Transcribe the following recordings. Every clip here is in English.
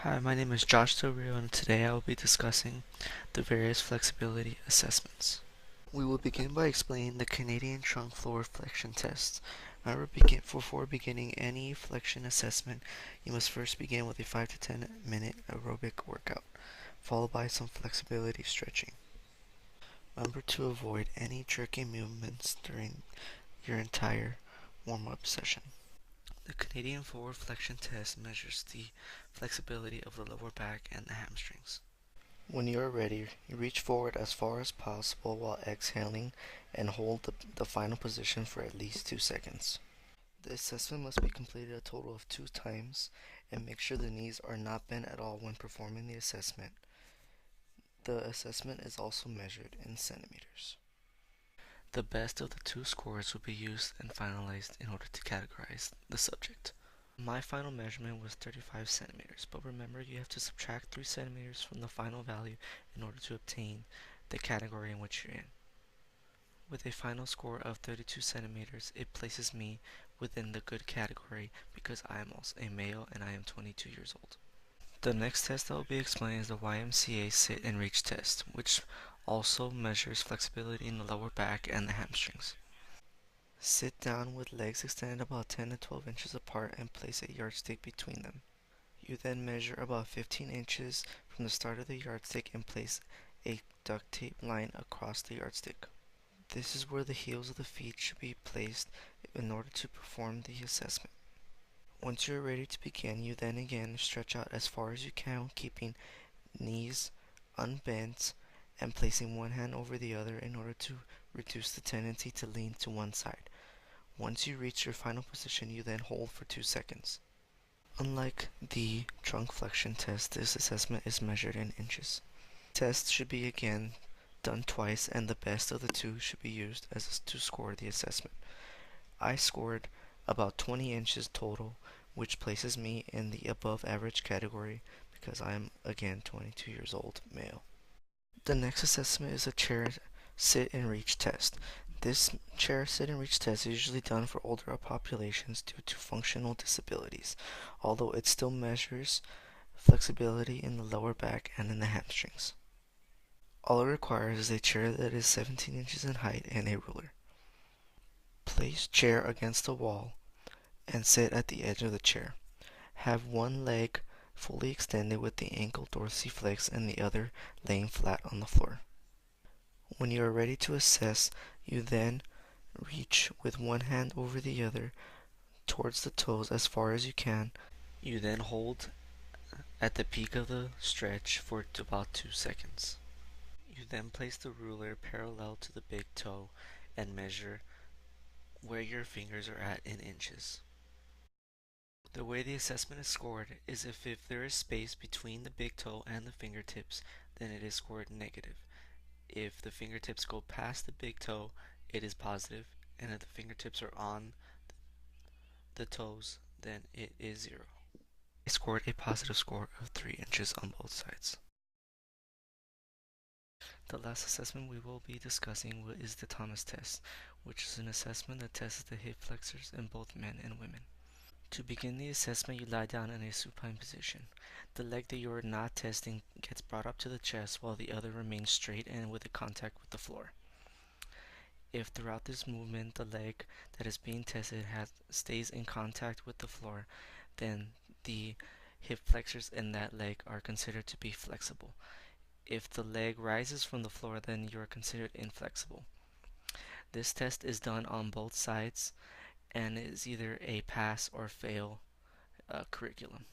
Hi, my name is Josh Del Rio, and today I will be discussing the various flexibility assessments. We will begin by explaining the Canadian trunk floor flexion test. Remember, before beginning any flexion assessment, you must first begin with a 5 to 10 minute aerobic workout, followed by some flexibility stretching. Remember to avoid any jerky movements during your entire warm-up session. The Canadian forward flexion test measures the flexibility of the lower back and the hamstrings. When you are ready, you reach forward as far as possible while exhaling and hold the final position for at least 2 seconds. The assessment must be completed a total of 2 times and make sure the knees are not bent at all when performing the assessment. The assessment is also measured in centimeters. The best of the 2 scores will be used and finalized in order to categorize the subject. My final measurement was 35 centimeters, but remember you have to subtract 3 centimeters from the final value in order to obtain the category in which you're in. With a final score of 32 centimeters, it places me within the good category because I am also a male and I am 22 years old. The next test that will be explained is the YMCA sit and reach test, which also measures flexibility in the lower back and the hamstrings. Sit down with legs extended about 10 to 12 inches apart and place a yardstick between them. You then measure about 15 inches from the start of the yardstick and place a duct tape line across the yardstick. This is where the heels of the feet should be placed in order to perform the assessment. Once you are ready to begin, you then again stretch out as far as you can, keeping knees unbent and placing one hand over the other in order to reduce the tendency to lean to one side. Once you reach your final position, you then hold for 2 seconds. Unlike the trunk flexion test, this assessment is measured in inches. Tests should be again done twice, and the best of the 2 should be used to score the assessment. I scored about 20 inches total, which places me in the above average category because I am again 22 years old, male. The next assessment is a chair sit and reach test. This chair sit and reach test is usually done for older populations due to functional disabilities, although it still measures flexibility in the lower back and in the hamstrings. All it requires is a chair that is 17 inches in height and a ruler. Place chair against the wall and sit at the edge of the chair. Have one leg fully extended with the ankle dorsiflex and the other laying flat on the floor. When you are ready to assess, you then reach with one hand over the other towards the toes as far as you can. You then hold at the peak of the stretch for about 2 seconds. You then place the ruler parallel to the big toe and measure where your fingers are at in inches. The way the assessment is scored is if there is space between the big toe and the fingertips, then it is scored negative. If the fingertips go past the big toe, it is positive, and if the fingertips are on the toes, then it is 0. I scored a positive score of 3 inches on both sides. The last assessment we will be discussing is the Thomas test, which is an assessment that tests the hip flexors in both men and women. To begin the assessment, you lie down in a supine position. The leg that you are not testing gets brought up to the chest while the other remains straight and with a contact with the floor. If throughout this movement the leg that is being tested stays in contact with the floor, then the hip flexors in that leg are considered to be flexible. If the leg rises from the floor, then you are considered inflexible. This test is done on both sides and is either a pass or fail curriculum.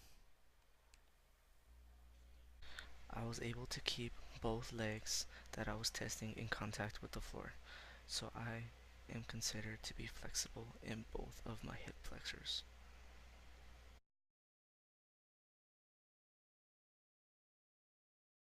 I was able to keep both legs that I was testing in contact with the floor, so I am considered to be flexible in both of my hip flexors.